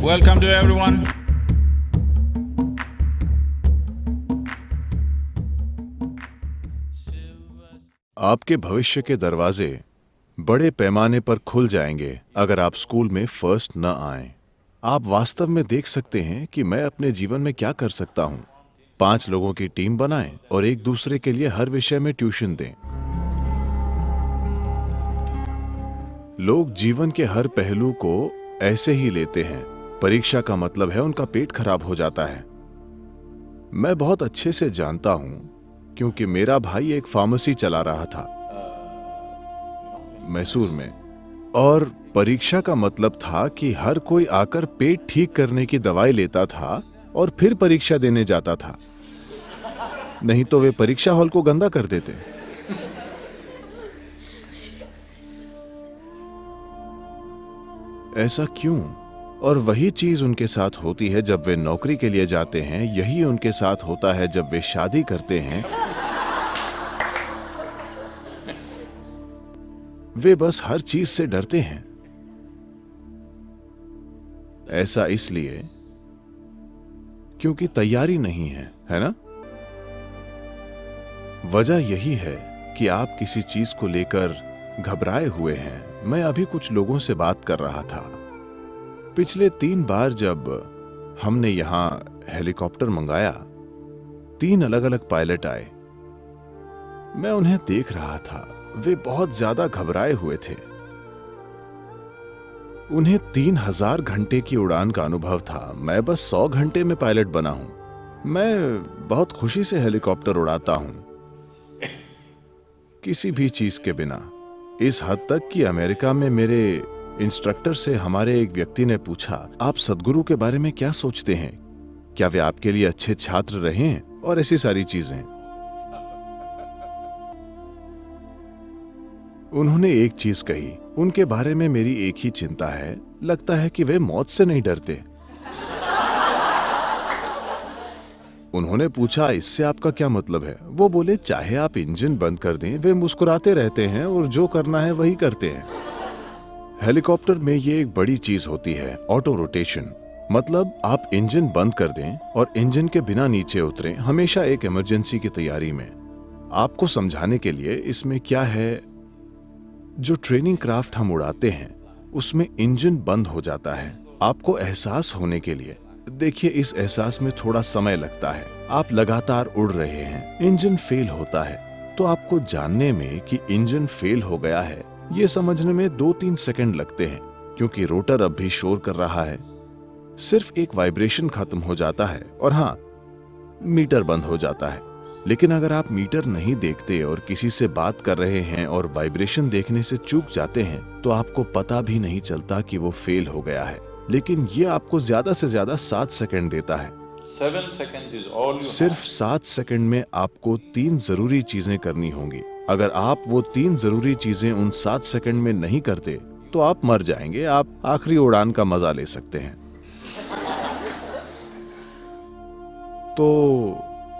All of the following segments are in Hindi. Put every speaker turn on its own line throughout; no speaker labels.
Welcome to everyone.
आपके भविष्य के दरवाजे बड़े पैमाने पर खुल जाएंगे अगर आप स्कूल में फर्स्ट न आएं। आप वास्तव में देख सकते हैं कि मैं अपने जीवन में क्या कर सकता हूं। 5 लोगों की टीम बनाएं और एक दूसरे के लिए हर विषय में ट्यूशन दें। लोग जीवन के हर पहलू को ऐसे ही लेते हैं। परीक्षा का मतलब है उनका पेट खराब हो जाता है। मैं बहुत अच्छे से जानता हूं क्योंकि मेरा भाई एक फार्मेसी चला रहा था मैसूर में, और परीक्षा का मतलब था कि हर कोई आकर पेट ठीक करने की दवाई लेता था और फिर परीक्षा देने जाता था, नहीं तो वे परीक्षा हॉल को गंदा कर देते। ऐसा क्यों? और वही चीज उनके साथ होती है जब वे नौकरी के लिए जाते हैं, यही उनके साथ होता है जब वे शादी करते हैं। वे बस हर चीज से डरते हैं। ऐसा इसलिए क्योंकि तैयारी नहीं है, है ना? वजह यही है कि आप किसी चीज को लेकर घबराए हुए हैं। मैं अभी कुछ लोगों से बात कर रहा था। पिछले 3 बार जब हमने यहां हेलीकॉप्टर मंगाया, 3 अलग-अलग पायलट आए। मैं उन्हें देख रहा था, वे बहुत ज्यादा घबराए हुए थे। उन्हें 3000 घंटे की उड़ान का अनुभव था। मैं बस 100 घंटे में पायलट बना हूं। मैं बहुत खुशी से हेलीकॉप्टर उड़ाता हूं, किसी भी चीज के बिना। इस हद तक कि अमेरिका में मेरे इंस्ट्रक्टर से हमारे एक व्यक्ति ने पूछा, आप सदगुरु के बारे में क्या सोचते हैं? क्या वे आपके लिए अच्छे छात्र रहे हैं? और ऐसी सारी चीजें। उन्होंने एक चीज कही, उनके बारे में मेरी एक ही चिंता है, लगता है कि वे मौत से नहीं डरते। उन्होंने पूछा, इससे आपका क्या मतलब है? वो बोले, चाहे आप इंजन बंद कर दें, वे मुस्कुराते रहते हैं और जो करना है वही करते हैं। हेलीकॉप्टर में ये एक बड़ी चीज होती है, ऑटो रोटेशन। मतलब आप इंजन बंद कर दें और इंजन के बिना नीचे उतरें, हमेशा एक इमरजेंसी की तैयारी में। आपको समझाने के लिए इसमें क्या है, जो ट्रेनिंग क्राफ्ट हम उड़ाते हैं उसमें इंजन बंद हो जाता है, आपको एहसास होने के लिए। देखिए, इस एहसास में थोड़ा समय लगता है। आप लगातार उड़ रहे हैं, इंजन फेल होता है, तो आपको जानने में कि इंजन फेल हो गया है ये समझने में 2-3 सेकंड लगते हैं, क्योंकि रोटर अब भी शोर कर रहा है। सिर्फ एक वाइब्रेशन खत्म हो जाता है और हाँ, मीटर बंद हो जाता है। लेकिन अगर आप मीटर नहीं देखते और किसी से बात कर रहे हैं और वाइब्रेशन देखने से चूक जाते हैं, तो आपको पता भी नहीं चलता कि वो फेल हो गया है। लेकिन ये आपको ज्यादा से ज्यादा 7 सेकंड देता है।
7 seconds is all you
सिर्फ 7 सेकंड में आपको 3 जरूरी चीजें करनी होंगी। अगर आप वो 3 जरूरी चीजें उन 7 सेकंड में नहीं करते तो आप मर जाएंगे। आप आखिरी उड़ान का मजा ले सकते हैं। तो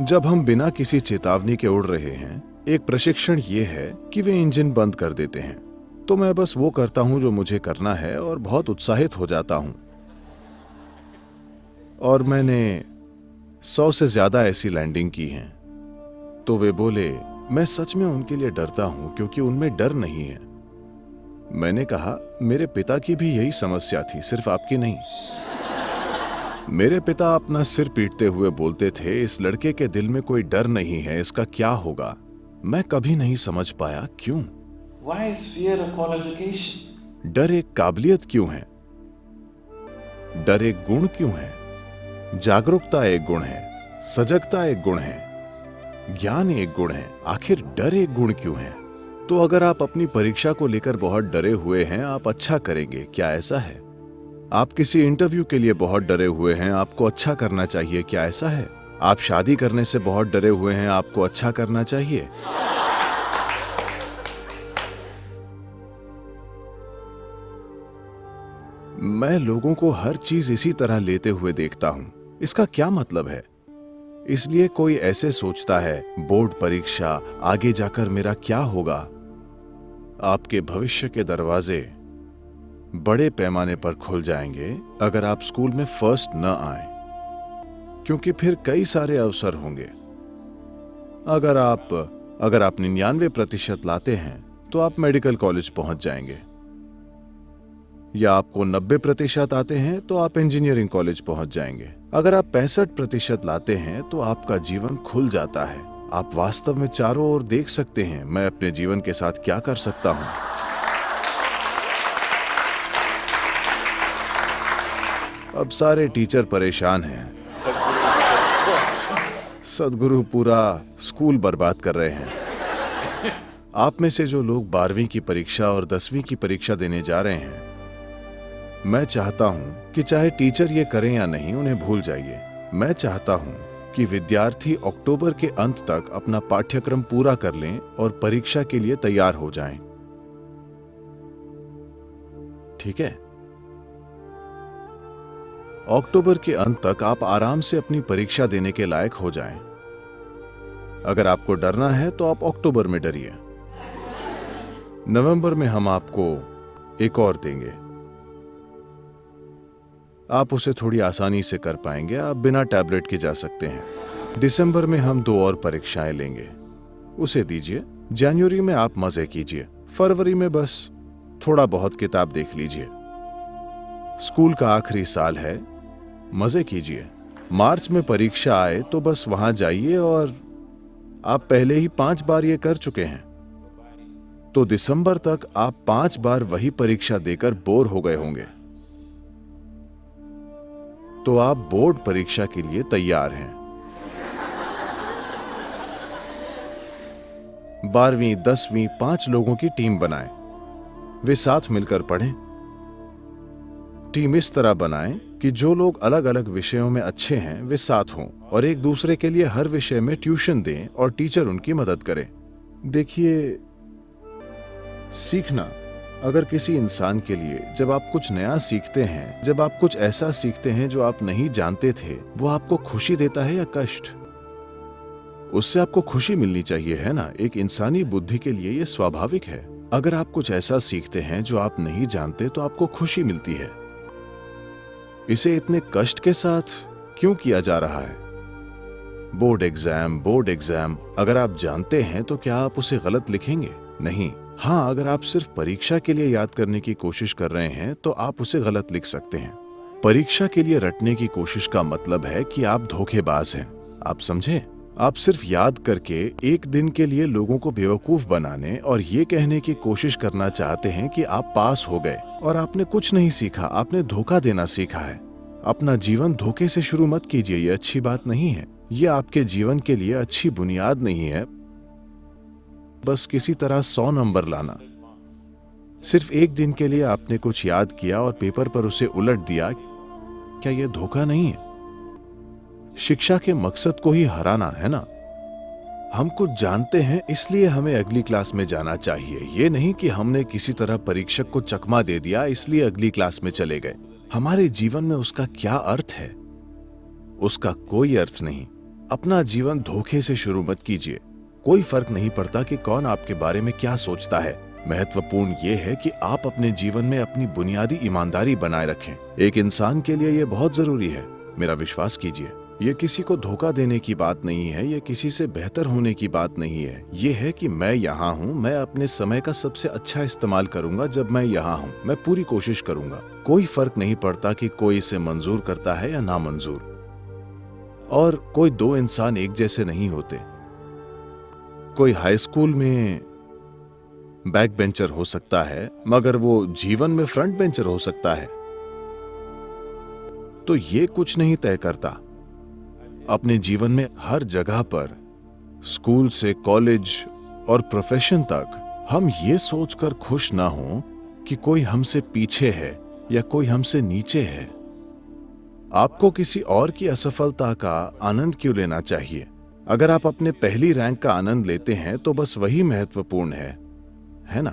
जब हम बिना किसी चेतावनी के उड़ रहे हैं, एक प्रशिक्षण ये है कि वे इंजन बंद कर देते हैं। तो मैं बस वो करता हूं जो मुझे करना है और बहुत उत्साहित हो जाता हूं। और मैंने 100 से ज्यादा ऐसी लैंडिंग की हैं। तो वे बोले, मैं सच में उनके लिए डरता हूं क्योंकि उनमें डर नहीं है। मैंने कहा, मेरे पिता की भी यही समस्या थी, सिर्फ आपकी नहीं। मेरे पिता अपना सिर पीटते हुए बोलते थे, इस लड़के के दिल में कोई डर नहीं है, इसका क्या होगा? मैं कभी नहीं समझ पाया क्यों।
Why is fear a qualification?
डर एक काबिलियत क्यों है? डर एक गुण क्यों है? जागरूकता एक गुण है, सजगता एक गुण है, ज्ञान एक गुण है, आखिर डर एक गुण क्यों है? तो अगर आप अपनी परीक्षा को लेकर बहुत डरे हुए हैं, आप अच्छा करेंगे, क्या ऐसा है? आप किसी इंटरव्यू के लिए बहुत डरे हुए हैं, आपको अच्छा करना चाहिए, क्या ऐसा है? आप शादी करने से बहुत डरे हुए हैं, आपको अच्छा करना चाहिए। मैं लोगों को हर चीज इसी तरह लेते हुए देखता हूं। इसका क्या मतलब है? इसलिए कोई ऐसे सोचता है, बोर्ड परीक्षा, आगे जाकर मेरा क्या होगा? आपके भविष्य के दरवाजे बड़े पैमाने पर खुल जाएंगे अगर आप स्कूल में फर्स्ट न आए, क्योंकि फिर कई सारे अवसर होंगे। अगर आप 99% लाते हैं तो आप मेडिकल कॉलेज पहुंच जाएंगे, या आपको 90% आते हैं तो आप इंजीनियरिंग कॉलेज पहुंच जाएंगे। अगर आप 65% लाते हैं तो आपका जीवन खुल जाता है। आप वास्तव में चारों ओर देख सकते हैं, मैं अपने जीवन के साथ क्या कर सकता हूं। अब सारे टीचर परेशान हैं। सदगुरु पूरा स्कूल बर्बाद कर रहे हैं। आप में से जो लोग 12वीं की परीक्षा और 10वीं की परीक्षा देने जा रहे हैं, मैं चाहता हूं कि चाहे टीचर ये करें या नहीं, उन्हें भूल जाइए। मैं चाहता हूं कि विद्यार्थी अक्टूबर के अंत तक अपना पाठ्यक्रम पूरा कर लें और परीक्षा के लिए तैयार हो जाएं। ठीक है? अक्टूबर के अंत तक आप आराम से अपनी परीक्षा देने के लायक हो जाएं। अगर आपको डरना है तो आप अक्टूबर में डरिए। नवंबर में हम आपको एक और देंगे। आप उसे थोड़ी आसानी से कर पाएंगे, आप बिना टैबलेट के जा सकते हैं। दिसंबर में हम 2 और परीक्षाएं लेंगे, उसे दीजिए। जनवरी में आप मजे कीजिए। फरवरी में बस थोड़ा बहुत किताब देख लीजिए। स्कूल का आखिरी साल है, मजे कीजिए। मार्च में परीक्षा आए तो बस वहां जाइए, और आप पहले ही 5 बार ये कर चुके हैं, तो दिसंबर तक आप 5 बार वही परीक्षा देकर बोर हो गए होंगे। तो आप बोर्ड परीक्षा के लिए तैयार हैं। 12वीं 10वीं 5 लोगों की टीम बनाएं, वे साथ मिलकर पढ़ें। टीम इस तरह बनाएं कि जो लोग अलग अलग विषयों में अच्छे हैं वे साथ हों, और एक दूसरे के लिए हर विषय में ट्यूशन दें और टीचर उनकी मदद करें। देखिए, सीखना अगर किसी इंसान के लिए, जब आप कुछ नया सीखते हैं, जब आप कुछ ऐसा सीखते हैं जो आप नहीं जानते थे, वो आपको खुशी देता है या कष्ट? उससे आपको खुशी मिलनी चाहिए, है ना? एक इंसानी बुद्धि के लिए यह स्वाभाविक है। अगर आप कुछ ऐसा सीखते हैं जो आप नहीं जानते तो आपको खुशी मिलती है। इसे इतने कष्ट के साथ क्यों किया जा रहा है? बोर्ड एग्जाम, अगर आप जानते हैं तो क्या आप उसे गलत लिखेंगे? नहीं। हाँ, अगर आप सिर्फ परीक्षा के लिए याद करने की कोशिश कर रहे हैं तो आप उसे गलत लिख सकते हैं। परीक्षा के लिए रटने की कोशिश का मतलब है कि आप धोखेबाज हैं। आप समझे? आप सिर्फ याद करके एक दिन के लिए लोगों को बेवकूफ बनाने और ये कहने की कोशिश करना चाहते हैं कि आप पास हो गए, और आपने कुछ नहीं सीखा, आपने धोखा देना सीखा है। अपना जीवन धोखे से शुरू मत कीजिए, ये अच्छी बात नहीं है। ये आपके जीवन के लिए अच्छी बुनियाद नहीं है। बस किसी तरह 100 नंबर लाना। सिर्फ एक दिन के लिए आपने कुछ याद किया और पेपर पर उसे उलट दिया, क्या यह धोखा नहीं है? शिक्षा के मकसद को ही हराना है ना? हम कुछ जानते हैं इसलिए हमें अगली क्लास में जाना चाहिए, ये नहीं कि हमने किसी तरह परीक्षक को चकमा दे दिया इसलिए अगली क्लास में चले गए। हमारे जीवन में उसका क्या अर्थ है? उसका कोई अर्थ नहीं। अपना जीवन धोखे से शुरू मत कीजिए। कोई फर्क नहीं पड़ता कि कौन आपके बारे में क्या सोचता है। महत्वपूर्ण यह है कि आप अपने जीवन में अपनी बुनियादी ईमानदारी बनाए रखें। एक इंसान के लिए यह बहुत जरूरी है। मेरा विश्वास कीजिए, यह किसी को धोखा देने की बात नहीं है, यह किसी से बेहतर होने की बात नहीं है। यह है कि मैं यहाँ हूँ, मैं अपने समय का सबसे अच्छा इस्तेमाल करूंगा। जब मैं यहाँ हूँ, मैं पूरी कोशिश करूंगा। कोई फर्क नहीं पड़ता कि कोई इसे मंजूर करता है या ना मंजूर। और कोई 2 इंसान एक जैसे नहीं होते। कोई हाई स्कूल में बैक बेंचर हो सकता है, मगर वो जीवन में फ्रंट बेंचर हो सकता है। तो ये कुछ नहीं तय करता। अपने जीवन में हर जगह पर, स्कूल से कॉलेज और प्रोफेशन तक, हम ये सोचकर खुश ना हों कि कोई हमसे पीछे है या कोई हमसे नीचे है। आपको किसी और की असफलता का आनंद क्यों लेना चाहिए? अगर आप अपने पहली रैंक का आनंद लेते हैं तो बस वही महत्वपूर्ण है ना?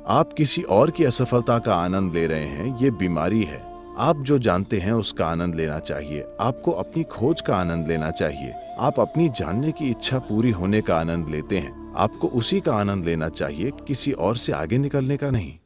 आप किसी और की असफलता का आनंद ले रहे हैं, ये बीमारी है। आप जो जानते हैं उसका आनंद लेना चाहिए। आपको अपनी खोज का आनंद लेना चाहिए। आप अपनी जानने की इच्छा पूरी होने का आनंद लेते हैं, आपको उसी का आनंद लेना चाहिए, किसी और से आगे निकलने का नहीं।